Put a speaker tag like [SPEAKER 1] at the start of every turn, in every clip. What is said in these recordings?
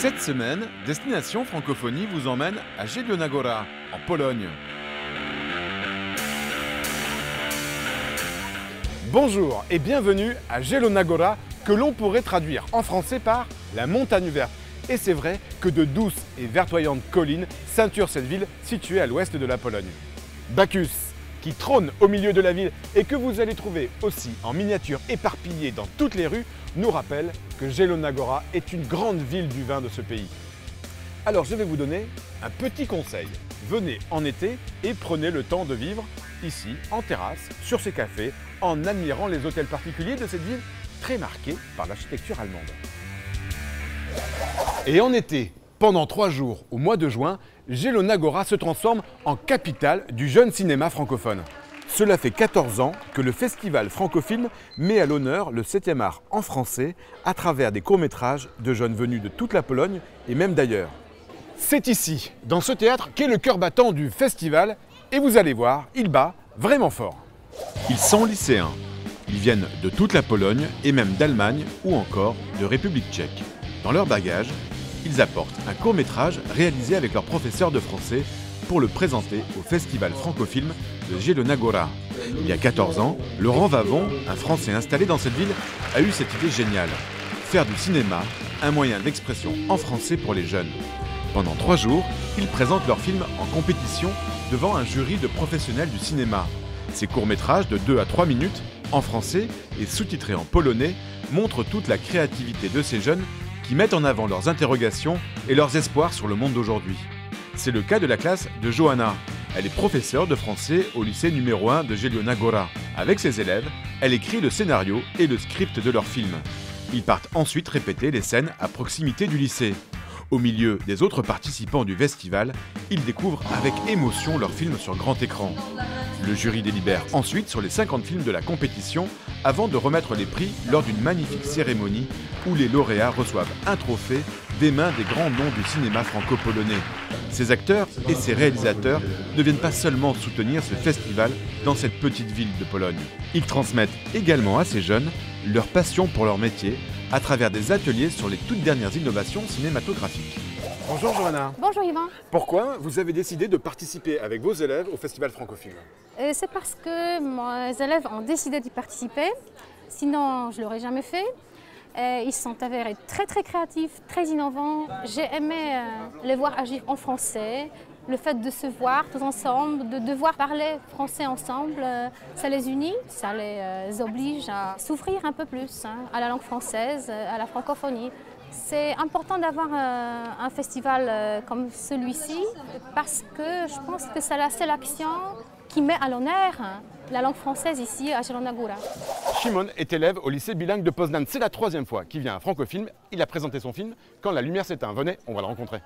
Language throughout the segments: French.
[SPEAKER 1] Cette semaine, Destination Francophonie vous emmène à Zielona Góra, en Pologne. Bonjour et bienvenue à Zielona Góra, que l'on pourrait traduire en français par la montagne verte. Et c'est vrai que de douces et verdoyantes collines ceinturent cette ville située à l'ouest de la Pologne. Bacchus, qui trône au milieu de la ville et que vous allez trouver aussi en miniature éparpillée dans toutes les rues, nous rappelle que Zielona Góra est une grande ville du vin de ce pays. Alors je vais vous donner un petit conseil. Venez en été et prenez le temps de vivre ici, en terrasse, sur ces cafés, en admirant les hôtels particuliers de cette ville très marquée par l'architecture allemande. Et en été, pendant 3 jours, au mois de juin, Zielona Góra se transforme en capitale du jeune cinéma francophone. Cela fait 14 ans que le festival Francofilm met à l'honneur le 7e art en français à travers des courts-métrages de jeunes venus de toute la Pologne et même d'ailleurs. C'est ici, dans ce théâtre, qu'est le cœur battant du festival et vous allez voir, il bat vraiment fort. Ils sont lycéens. Ils viennent de toute la Pologne et même d'Allemagne ou encore de République tchèque. Dans leur bagage, ils apportent un court-métrage réalisé avec leur professeur de français pour le présenter au festival Francofilm de Zielona Góra. Il y a 14 ans, Laurent Vavon, un Français installé dans cette ville, a eu cette idée géniale. Faire du cinéma un moyen d'expression en français pour les jeunes. Pendant 3 jours, ils présentent leur film en compétition devant un jury de professionnels du cinéma. Ces courts-métrages de 2 à 3 minutes, en français et sous-titrés en polonais, montrent toute la créativité de ces jeunes qui mettent en avant leurs interrogations et leurs espoirs sur le monde d'aujourd'hui. C'est le cas de la classe de Johanna. Elle est professeure de français au lycée numéro 1 de Zielona Góra. Avec ses élèves, elle écrit le scénario et le script de leur film. Ils partent ensuite répéter les scènes à proximité du lycée. Au milieu des autres participants du festival, ils découvrent avec émotion leur film sur grand écran. Le jury délibère ensuite sur les 50 films de la compétition avant de remettre les prix lors d'une magnifique cérémonie où les lauréats reçoivent un trophée des mains des grands noms du cinéma franco-polonais. Ces acteurs et ces réalisateurs ne viennent pas seulement soutenir ce festival dans cette petite ville de Pologne. Ils transmettent également à ces jeunes leur passion pour leur métier à travers des ateliers sur les toutes dernières innovations cinématographiques. Bonjour Johanna.
[SPEAKER 2] Bonjour Yvan.
[SPEAKER 1] Pourquoi vous avez décidé de participer avec vos élèves au festival Francofilm?
[SPEAKER 2] C'est parce que mes élèves ont décidé d'y participer, sinon je ne l'aurais jamais fait. Ils sont avérés très créatifs, très innovants. J'ai aimé les voir agir en français. Le fait de se voir tous ensemble, de devoir parler français ensemble, ça les unit, ça les oblige à s'ouvrir un peu plus à la langue française, à la francophonie. C'est important d'avoir un festival comme celui-ci parce que je pense que c'est la seule action qui met à l'honneur la langue française ici à Zielona Góra.
[SPEAKER 1] Szymon est élève au lycée bilingue de Poznań. C'est la 3e fois qu'il vient à Francofilm. Il a présenté son film Quand la lumière s'éteint. Venez, on va le rencontrer.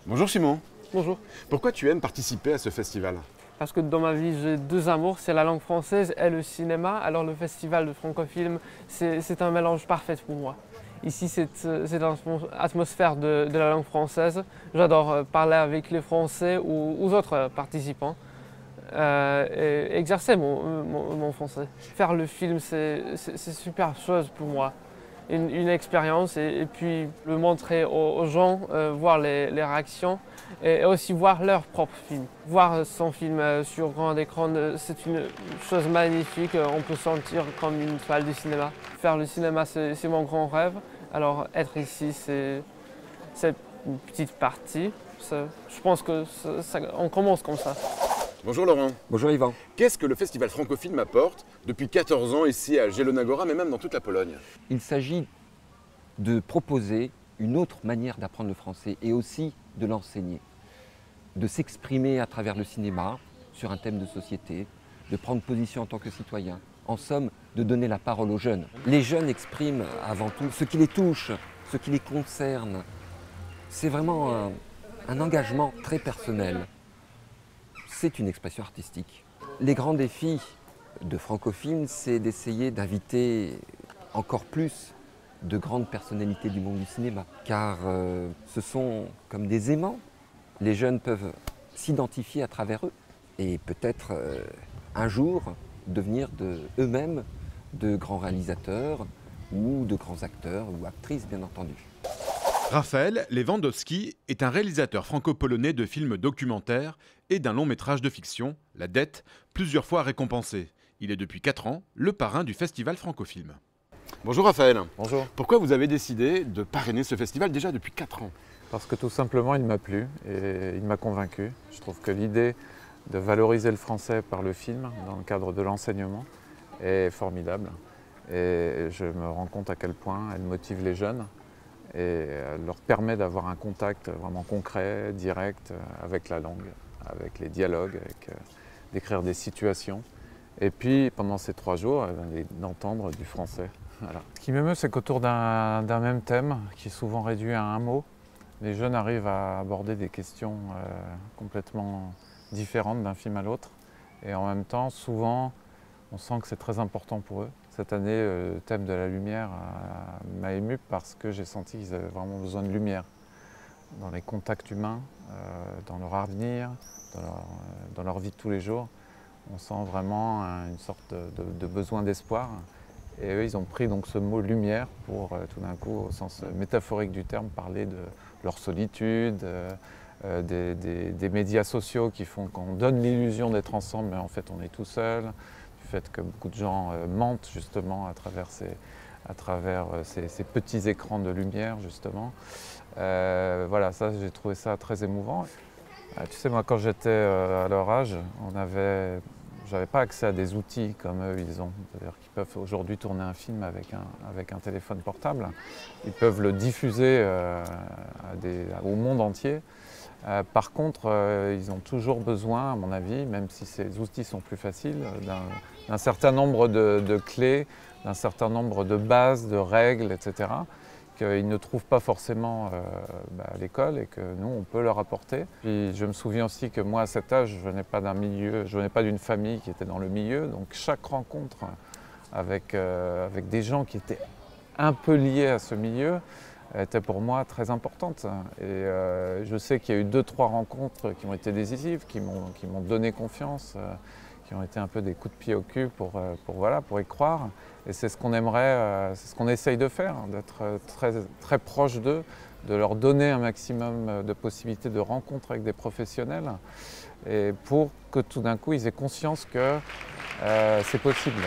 [SPEAKER 1] Bonjour Szymon.
[SPEAKER 3] Bonjour.
[SPEAKER 1] Pourquoi tu aimes participer à ce festival?
[SPEAKER 3] Parce que dans ma vie, j'ai 2 amours, c'est la langue française et le cinéma. Alors le festival de Francofilm, c'est un mélange parfait pour moi. Ici, c'est l'atmosphère de la langue française. J'adore parler avec les Français ou autres participants et exercer mon français. Faire le film, c'est super chose pour moi. Une expérience et puis le montrer aux gens, voir les réactions et aussi voir leur propre film. Voir son film sur grand écran, c'est une chose magnifique, on peut sentir comme une salle de cinéma. Faire le cinéma, c'est mon grand rêve, alors être ici, c'est une petite partie. Je pense qu'on commence comme ça.
[SPEAKER 1] Bonjour Laurent.
[SPEAKER 4] Bonjour Yvan.
[SPEAKER 1] Qu'est-ce que le festival Francofilm apporte depuis 14 ans ici à Zielona Góra, mais même dans toute la Pologne?
[SPEAKER 4] Il s'agit de proposer une autre manière d'apprendre le français et aussi de l'enseigner, de s'exprimer à travers le cinéma sur un thème de société, de prendre position en tant que citoyen. En somme, de donner la parole aux jeunes. Les jeunes expriment avant tout ce qui les touche, ce qui les concerne. C'est vraiment un engagement très personnel. C'est une expression artistique. Les grands défis de Francofilm, c'est d'essayer d'inviter encore plus de grandes personnalités du monde du cinéma, car ce sont comme des aimants. Les jeunes peuvent s'identifier à travers eux et peut-être un jour devenir eux-mêmes de grands réalisateurs ou de grands acteurs ou actrices, bien entendu.
[SPEAKER 1] Raphaël Lewandowski est un réalisateur franco-polonais de films documentaires et d'un long métrage de fiction, La Dette, plusieurs fois récompensé. Il est depuis 4 ans le parrain du festival Francofilm. Bonjour Raphaël.
[SPEAKER 5] Bonjour.
[SPEAKER 1] Pourquoi vous avez décidé de parrainer ce festival déjà depuis 4 ans?
[SPEAKER 5] Parce que tout simplement il m'a plu et il m'a convaincu. Je trouve que l'idée de valoriser le français par le film dans le cadre de l'enseignement est formidable. Et je me rends compte à quel point elle motive les jeunes et elle leur permet d'avoir un contact vraiment concret, direct avec la langue, avec les dialogues, d'écrire des situations. Et puis pendant ces 3 jours, d'entendre du français. Voilà. Ce qui m'émeut, c'est qu'autour d'un même thème, qui est souvent réduit à un mot, les jeunes arrivent à aborder des questions complètement différentes d'un film à l'autre. Et en même temps, souvent, on sent que c'est très important pour eux. Cette année, le thème de la lumière m'a ému parce que j'ai senti qu'ils avaient vraiment besoin de lumière dans les contacts humains, dans leur avenir, dans leur vie de tous les jours. On sent vraiment une sorte de besoin d'espoir. Et eux, ils ont pris donc ce mot lumière pour tout d'un coup, au sens métaphorique du terme, parler de leur solitude, des médias sociaux qui font qu'on donne l'illusion d'être ensemble, mais en fait on est tout seul. Du fait que beaucoup de gens mentent justement à travers ces petits écrans de lumière justement. Voilà, ça j'ai trouvé ça très émouvant. Tu sais, moi quand j'étais à leur âge, j'avais pas accès à des outils comme eux ils ont. C'est-à-dire qu'ils peuvent aujourd'hui tourner un film avec un téléphone portable. Ils peuvent le diffuser au monde entier. Par contre, ils ont toujours besoin, à mon avis, même si ces outils sont plus faciles, d'un certain nombre de clés, d'un certain nombre de bases, de règles, etc., qu'ils ne trouvent pas forcément à l'école et que nous, on peut leur apporter. Puis, je me souviens aussi que moi, à cet âge, je venais pas d'un milieu, je venais pas d'une famille qui était dans le milieu, donc chaque rencontre avec des gens qui étaient un peu liés à ce milieu était pour moi très importante. Et je sais qu'il y a eu 2-3 rencontres qui ont été décisives, qui m'ont donné confiance, qui ont été un peu des coups de pied au cul pour y croire. Et c'est ce qu'on aimerait, c'est ce qu'on essaye de faire, d'être très proche d'eux, de leur donner un maximum de possibilités de rencontres avec des professionnels, et pour que tout d'un coup ils aient conscience que c'est possible.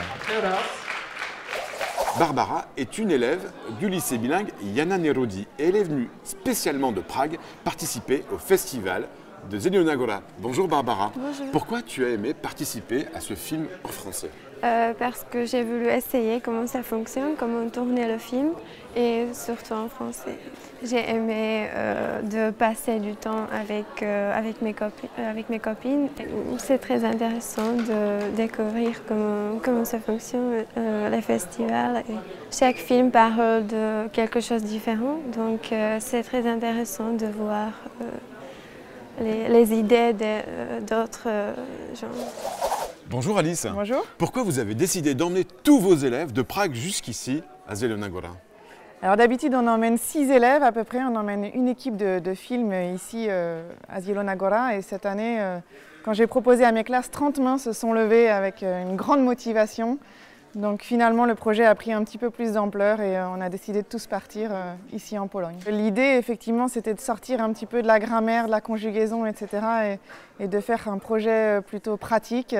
[SPEAKER 1] Barbara est une élève du lycée bilingue Jana Nerodi et elle est venue spécialement de Prague participer au festival de Zelená Góra. Bonjour Barbara.
[SPEAKER 6] Bonjour.
[SPEAKER 1] Pourquoi tu as aimé participer à ce film en français?
[SPEAKER 6] Parce que j'ai voulu essayer comment ça fonctionne, comment tourner le film et surtout en français. J'ai aimé de passer du temps avec mes copines. C'est très intéressant de découvrir comment ça fonctionne, les festivals. Et chaque film parle de quelque chose de différent, donc c'est très intéressant de voir les idées d'autres gens.
[SPEAKER 1] Bonjour Alice.
[SPEAKER 7] Bonjour.
[SPEAKER 1] Pourquoi vous avez décidé d'emmener tous vos élèves de Prague jusqu'ici à Zelená Góra?
[SPEAKER 7] Alors d'habitude on emmène 6 élèves à peu près, on emmène une équipe de films ici à Zelená Góra et cette année quand j'ai proposé à mes classes, 30 mains se sont levées avec une grande motivation. Donc finalement le projet a pris un petit peu plus d'ampleur et on a décidé de tous partir ici en Pologne. L'idée effectivement c'était de sortir un petit peu de la grammaire, de la conjugaison, etc. et de faire un projet plutôt pratique.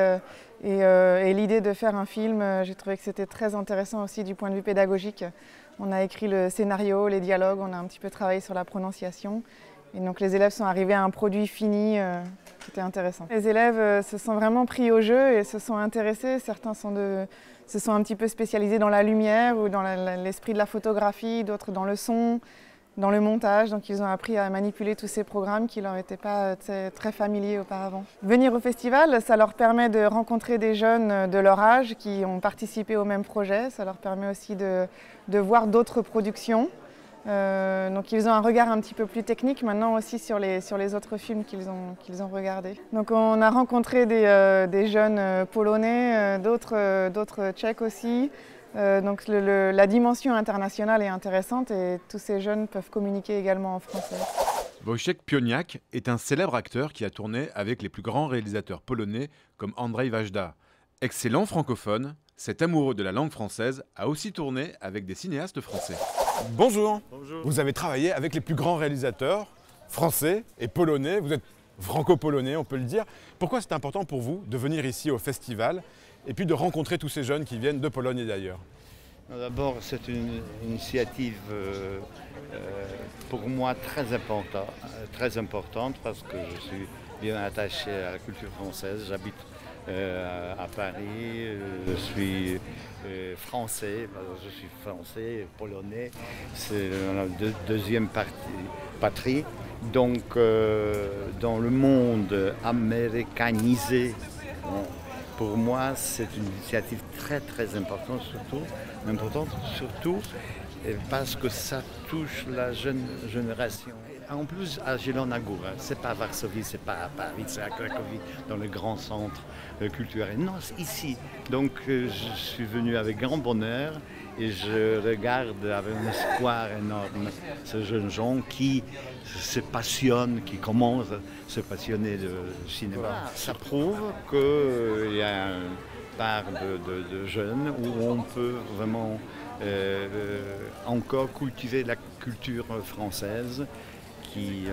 [SPEAKER 7] Et l'idée de faire un film, j'ai trouvé que c'était très intéressant aussi du point de vue pédagogique. On a écrit le scénario, les dialogues, on a un petit peu travaillé sur la prononciation. Et donc les élèves sont arrivés à un produit fini qui était intéressant. Les élèves se sont vraiment pris au jeu et se sont intéressés. Certains se sont un petit peu spécialisés dans la lumière ou dans l'esprit de la photographie, d'autres dans le son, dans le montage. Donc ils ont appris à manipuler tous ces programmes qui leur étaient pas très familiers auparavant. Venir au festival, ça leur permet de rencontrer des jeunes de leur âge qui ont participé au même projet. Ça leur permet aussi de voir d'autres productions. Donc ils ont un regard un petit peu plus technique maintenant aussi sur les autres films qu'ils ont regardés. Donc on a rencontré des jeunes polonais, d'autres tchèques aussi. Donc la dimension internationale est intéressante et tous ces jeunes peuvent communiquer également en français.
[SPEAKER 1] Wojciech Pioniak est un célèbre acteur qui a tourné avec les plus grands réalisateurs polonais comme Andrzej Wajda. Excellent francophone, cet amoureux de la langue française a aussi tourné avec des cinéastes français. Bonjour.
[SPEAKER 8] Bonjour.
[SPEAKER 1] Vous avez travaillé avec les plus grands réalisateurs français et polonais. Vous êtes franco-polonais, on peut le dire. Pourquoi c'est important pour vous de venir ici au festival et puis de rencontrer tous ces jeunes qui viennent de Pologne et d'ailleurs?
[SPEAKER 8] D'abord, c'est une initiative pour moi très importante parce que je suis bien attaché à la culture française. J'habite à Paris, je suis français, je suis français, polonais, c'est la deuxième patrie. Donc dans le monde américanisé, pour moi c'est une initiative très importante, surtout parce que ça touche la jeune génération. En plus, à Zielona-Góra, c'est pas à Varsovie, c'est pas à Paris, c'est à Cracovie, dans le grand centre culturel. Non, c'est ici. Donc, je suis venu avec grand bonheur et je regarde avec un espoir énorme ces jeunes gens qui se passionnent, qui commencent à se passionner de cinéma. Ça prouve qu'il y a une part de jeunes où on peut vraiment encore cultiver la culture française qui,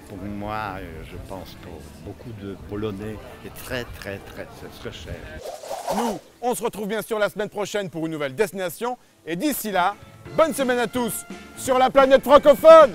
[SPEAKER 8] pour moi, je pense pour beaucoup de Polonais, est très cher.
[SPEAKER 1] Nous, on se retrouve bien sûr la semaine prochaine pour une nouvelle destination. Et d'ici là, bonne semaine à tous sur la planète francophone!